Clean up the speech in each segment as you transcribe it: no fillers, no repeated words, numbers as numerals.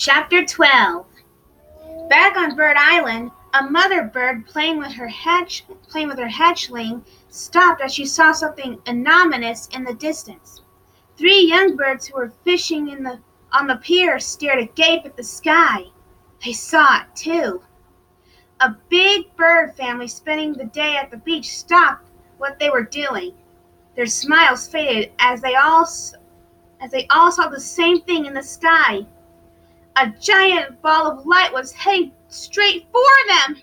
Chapter 12. Back on Bird Island, a mother bird playing with her hatchling stopped as she saw something anomalous in the distance. Three young birds who were fishing on the pier stared agape at the sky. They saw it too. A big bird family spending the day at the beach stopped what they were doing. Their smiles faded as they all saw the same thing in the sky. A giant ball of light was heading straight for them.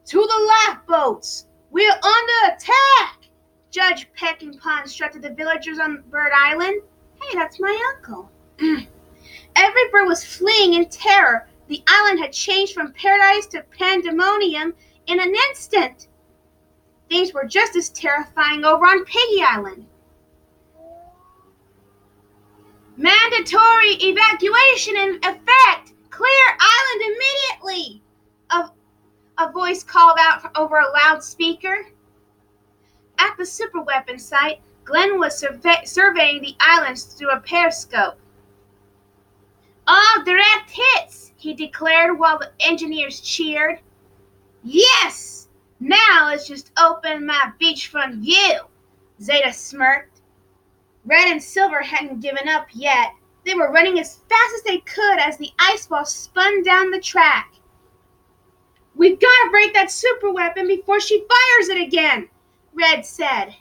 To the lifeboats! We're under attack! Judge Peckinpah instructed the villagers on Bird Island. Hey, that's my uncle. Every bird was fleeing in terror. The island had changed from paradise to pandemonium in an instant. Things were just as terrifying over on Piggy Island. Mandatory evacuation in effect! Clear island immediately! A voice called out over a loudspeaker. At the superweapon site, Glenn was surveying the islands through a periscope. All direct hits, he declared while the engineers cheered. Yes! Now let's just open my beachfront view, Zeta smirked. Red and Silver hadn't given up yet. They were running as fast as they could as the ice ball spun down the track. We've got to break that superweapon before she fires it again, Red said.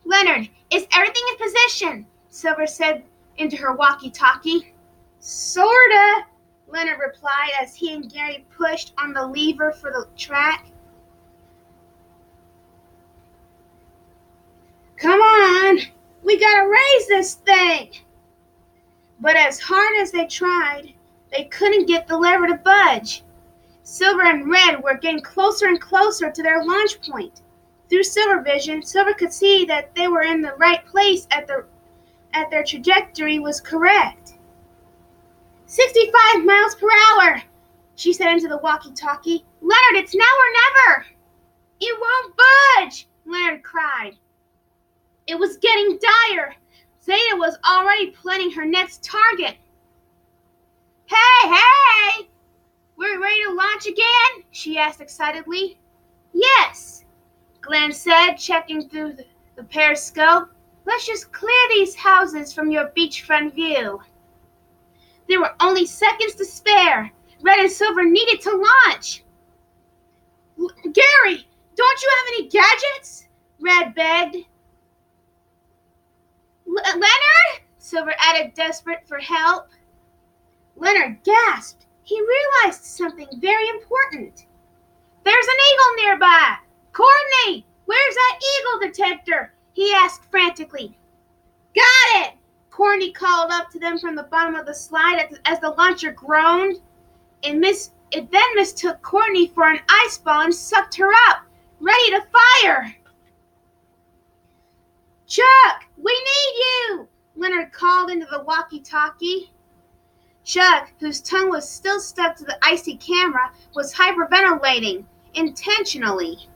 Leonard, is everything in position? Silver said into her walkie-talkie. Sorta, Leonard replied as he and Gary pushed on the lever for the track. Come on, we gotta raise this thing. But as hard as they tried, they couldn't get the lever to budge. Silver and Red were getting closer and closer to their launch point. Through Silver vision, Silver could see that they were in the right place at their trajectory was correct. 65 miles per hour, she said into the walkie-talkie. Leonard, it's now or never. It won't budge, Leonard cried. It was getting dire. Zeta was already planning her next target. Hey! We're ready to launch again? She asked excitedly. Yes, Glenn said, checking through the periscope. Let's just clear these houses from your beachfront view. There were only seconds to spare. Red and Silver needed to launch. Gary, don't you have any gadgets? Red begged. Leonard? Silver added, desperate for help. Leonard gasped. He realized something very important. There's an eagle nearby. Courtney, where's that eagle detector? He asked frantically. Got it! Courtney called up to them from the bottom of the slide as the launcher groaned. It then mistook Courtney for an ice ball and sucked her up, ready to fire. Chuck, we need you! Leonard called into the walkie-talkie. Chuck, whose tongue was still stuck to the icy camera, was hyperventilating, intentionally.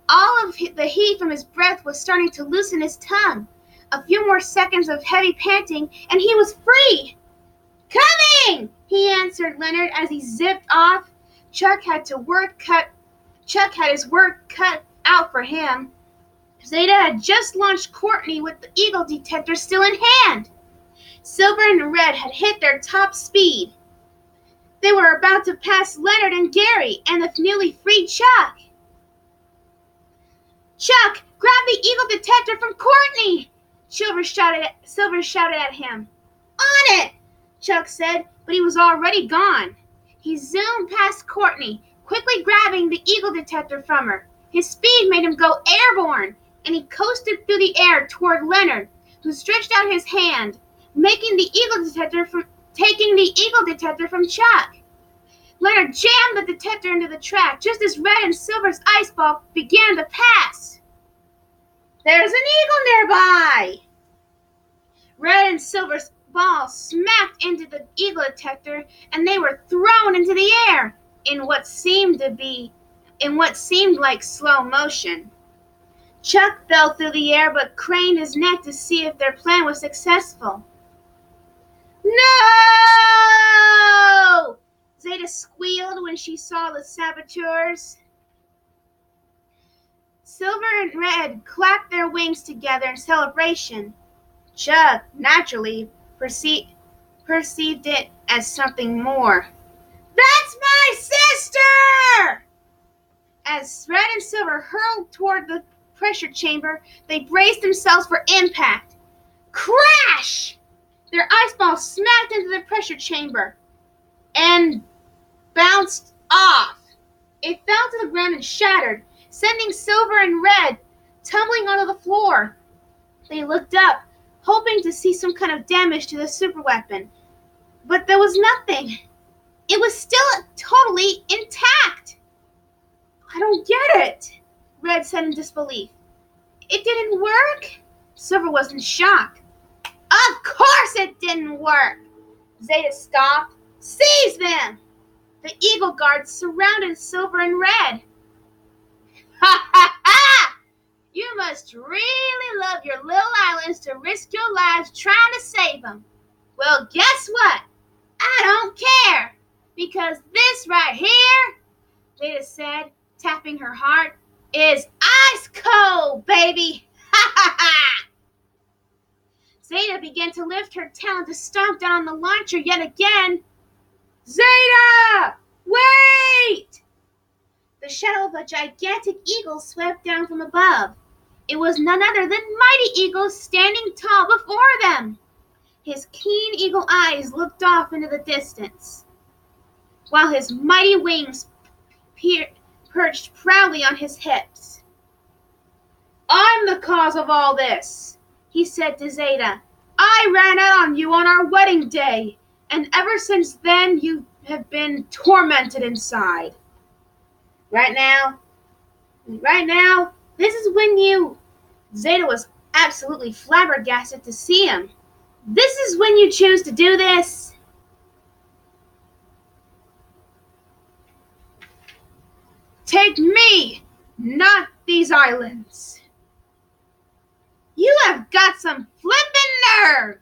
All of the heat from his breath was starting to loosen his tongue. A few more seconds of heavy panting, and he was free. Coming! He answered Leonard as he zipped off. Chuck had his work cut out for him. Zeta had just launched Courtney with the eagle detector still in hand. Silver and Red had hit their top speed. They were about to pass Leonard and Gary and the newly freed Chuck. Chuck, grab the eagle detector from Courtney! Silver shouted at him. On it! Chuck said, but he was already gone. He zoomed past Courtney, quickly grabbing the eagle detector from her. His speed made him go airborne, and he coasted through the air toward Leonard, who stretched out his hand, taking the eagle detector from Chuck. Leonard jammed the detector into the track just as Red and Silver's ice ball began to pass. There's an eagle nearby! Red and Silver's ball smacked into the eagle detector, and they were thrown into the air in what seemed like slow motion. Chuck fell through the air but craned his neck to see if their plan was successful. No! Zeta squealed when she saw the saboteurs. Silver and Red clapped their wings together in celebration. Chug, naturally, perceived it as something more. That's my sister! As Red and Silver hurled toward the pressure chamber, they braced themselves for impact. Crash! Their ice ball smacked into the pressure chamber and bounced off. It fell to the ground and shattered, sending Silver and Red tumbling onto the floor. They looked up, hoping to see some kind of damage to the superweapon, but there was nothing. It was still totally intact. I don't get it, Red said in disbelief. It didn't work? Silver was in shock. Of course it didn't work! Zeta scoffed. Seize them! The Eagle Guards surrounded Silver and Red. Ha ha ha! You must really love your little islands to risk your lives trying to save them. Well, guess what? I don't care, because this right here, Zeta said, tapping her heart, is ice cold, baby! Ha ha ha! Zeta began to lift her tail to stomp down on the launcher yet again. Zeta! Wait! The shadow of a gigantic eagle swept down from above. It was none other than Mighty Eagle standing tall before them. His keen eagle eyes looked off into the distance, while his mighty wings perched proudly on his hips. I'm the cause of all this, he said to Zeta. I ran out on you on our wedding day, and ever since then you have been tormented inside. Right now, this is when you... Zeta was absolutely flabbergasted to see him. This is when you choose to do this? Take me, not these islands. You have got some flippin' nerve.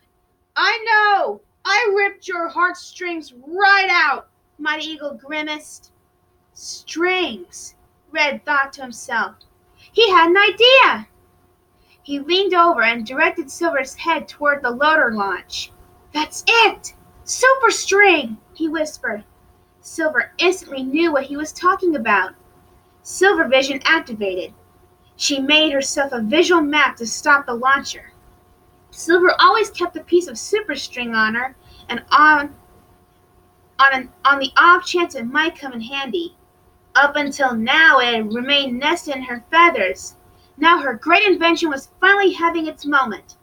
I know. I ripped your heartstrings right out, Mighty Eagle grimaced. Strings, Red thought to himself. He had an idea. He leaned over and directed Silver's head toward the loader launch. That's it! Super string, he whispered. Silver instantly knew what he was talking about. Silver vision activated. She made herself a visual map to stop the launcher. Silver always kept a piece of superstring on her, and on the off chance it might come in handy. Up until now, it had remained nested in her feathers. Now her great invention was finally having its moment.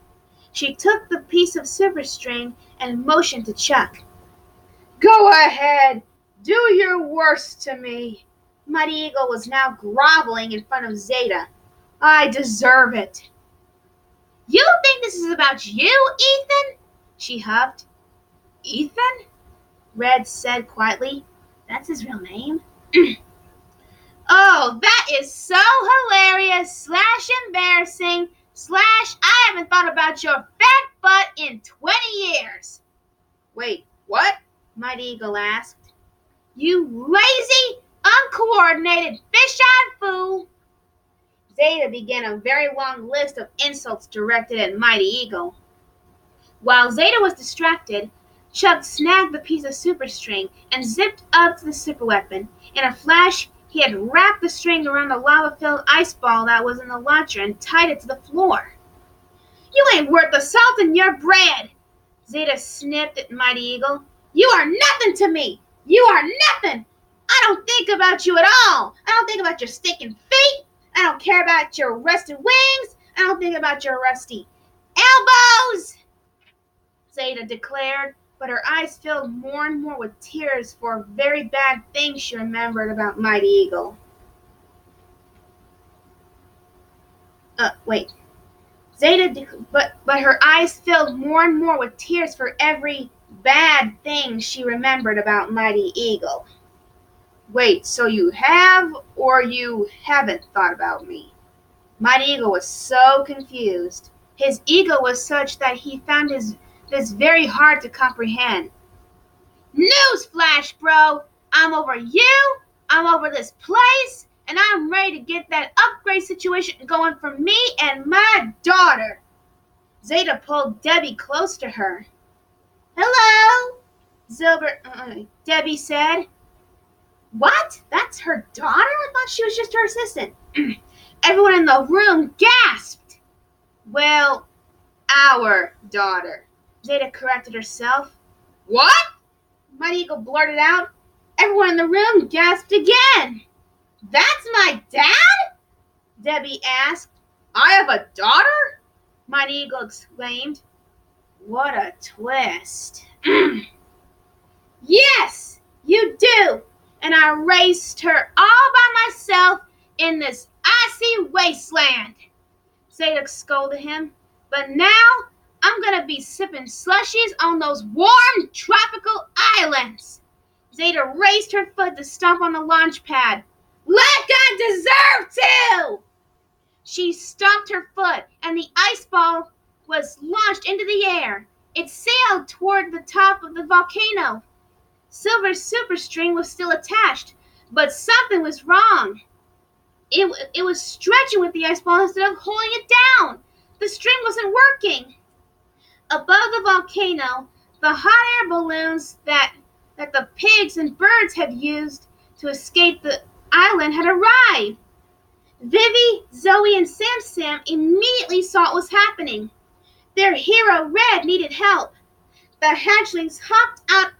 She took the piece of superstring and motioned to Chuck. Go ahead, do your worst to me. Mighty Eagle was now groveling in front of Zeta. I deserve it. You think this is about you, Ethan? She huffed. Ethan? Red said quietly. That's his real name. Oh, that is so hilarious / embarrassing / I haven't thought about your fat butt in 20 years. Wait, what? Mighty Eagle asked. You lazy, uncoordinated, fish-eyed fool. Zeta began a very long list of insults directed at Mighty Eagle. While Zeta was distracted, Chuck snagged the piece of superstring and zipped up to the superweapon. In a flash, he had wrapped the string around the lava-filled ice ball that was in the launcher and tied it to the floor. You ain't worth the salt in your bread, Zeta sniffed at Mighty Eagle. You are nothing to me. You are nothing. I don't think about you at all. I don't think about your stinking feet. I don't care about your rusted wings. I don't think about your rusty elbows, Zeta declared, but her eyes filled more and more with tears for a very bad thing she remembered about Mighty Eagle. But her eyes filled more and more with tears for every bad thing she remembered about Mighty Eagle. Wait, so you have or you haven't thought about me? Mighty Eagle was so confused. His ego was such that he found his It is very hard to comprehend. Newsflash, bro! I'm over you, I'm over this place, and I'm ready to get that upgrade situation going for me and my daughter. Zeta pulled Debbie close to her. Hello, Debbie said. What? That's her daughter? I thought she was just her assistant. Everyone in the room gasped. Well, our daughter. Zeta corrected herself. What? Mighty Eagle blurted out. Everyone in the room gasped again. That's my dad? Debbie asked. I have a daughter? Mighty Eagle exclaimed. What a twist. Yes, you do. And I raised her all by myself in this icy wasteland. Zeta scolded him. But now I'm going to be sipping slushies on those warm tropical islands. Zeta raised her foot to stomp on the launch pad. Like I deserve to! She stomped her foot, and the ice ball was launched into the air. It sailed toward the top of the volcano. Silver's super string was still attached, but something was wrong. It was stretching with the ice ball instead of holding it down. The string wasn't working. Above the volcano, the hot air balloons that the pigs and birds had used to escape the island had arrived. Vivi, Zoe, and Sam immediately saw what was happening. Their hero, Red, needed help. The hatchlings hopped out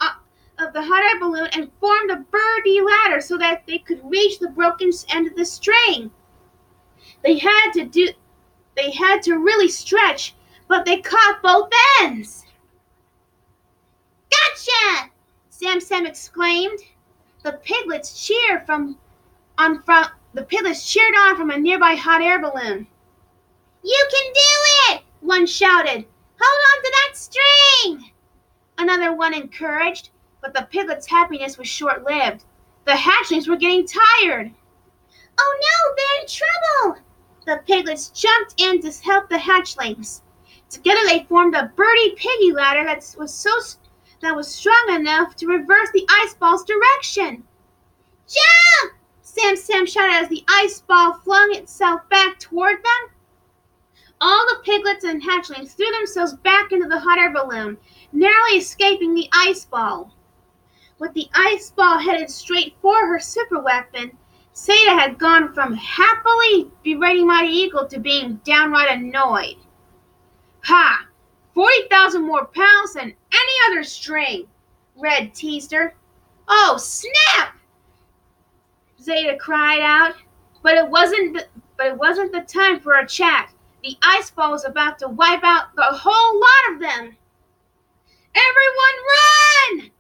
of the hot air balloon and formed a birdie ladder so that they could reach the broken end of the string. They had to really stretch, but they caught both ends. Gotcha! Sam exclaimed. The piglets cheered on from a nearby hot air balloon. You can do it! One shouted. Hold on to that string! Another one encouraged, but the piglets' happiness was short-lived. The hatchlings were getting tired. Oh no, they're in trouble! The piglets jumped in to help the hatchlings. Together they formed a birdie piggy ladder that was strong enough to reverse the ice ball's direction. Jump! Sam shouted as the ice ball flung itself back toward them. All the piglets and hatchlings threw themselves back into the hot air balloon, narrowly escaping the ice ball. With the ice ball headed straight for her super weapon, Zeta had gone from happily berating Mighty Eagle to being downright annoyed. Ha! 40,000 more pounds than any other string, Red teased her. Oh, snap! Zeta cried out, but it wasn't the time for a chat. The ice ball was about to wipe out the whole lot of them. Everyone run!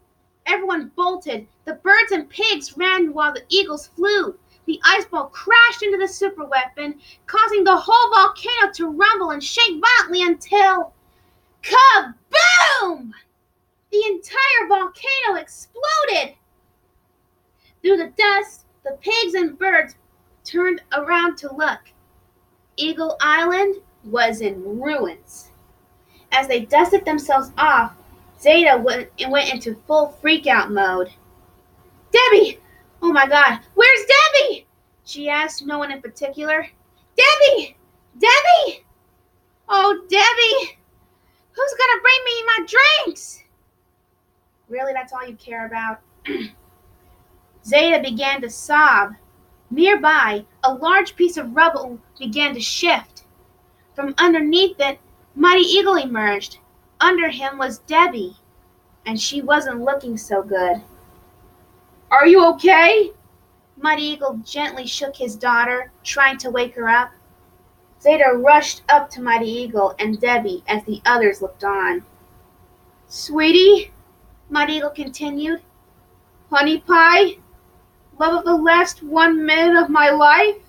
Everyone bolted. The birds and pigs ran while the eagles flew. The ice ball crashed into the super weapon, causing the whole volcano to rumble and shake violently until... Kaboom! The entire volcano exploded. Through the dust, the pigs and birds turned around to look. Eagle Island was in ruins. As they dusted themselves off, Zeta went into full freak-out mode. Debbie! Oh my God, where's Debbie? She asked no one in particular. Debbie! Debbie! Oh, Debbie! Who's gonna bring me my drinks? Really, that's all you care about? Zeta began to sob. Nearby, a large piece of rubble began to shift. From underneath it, Mighty Eagle emerged. Under him was Debbie, and she wasn't looking so good. Are you okay? Mighty Eagle gently shook his daughter, trying to wake her up. Zeta rushed up to Mighty Eagle and Debbie as the others looked on. Sweetie, Mighty Eagle continued, honey pie, love of the last 1 minute of my life.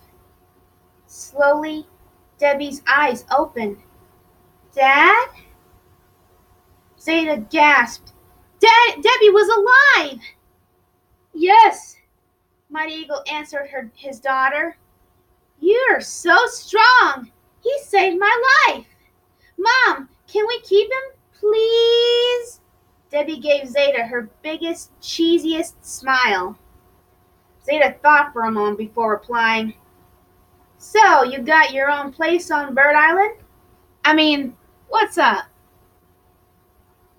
Slowly, Debbie's eyes opened. Dad? Zeta gasped. Debbie was alive! Yes, Mighty Eagle answered his daughter. You're so strong. He saved my life. Mom, can we keep him, please? Debbie gave Zeta her biggest, cheesiest smile. Zeta thought for a moment before replying, "So, you got your own place on Bird Island? I mean, what's up?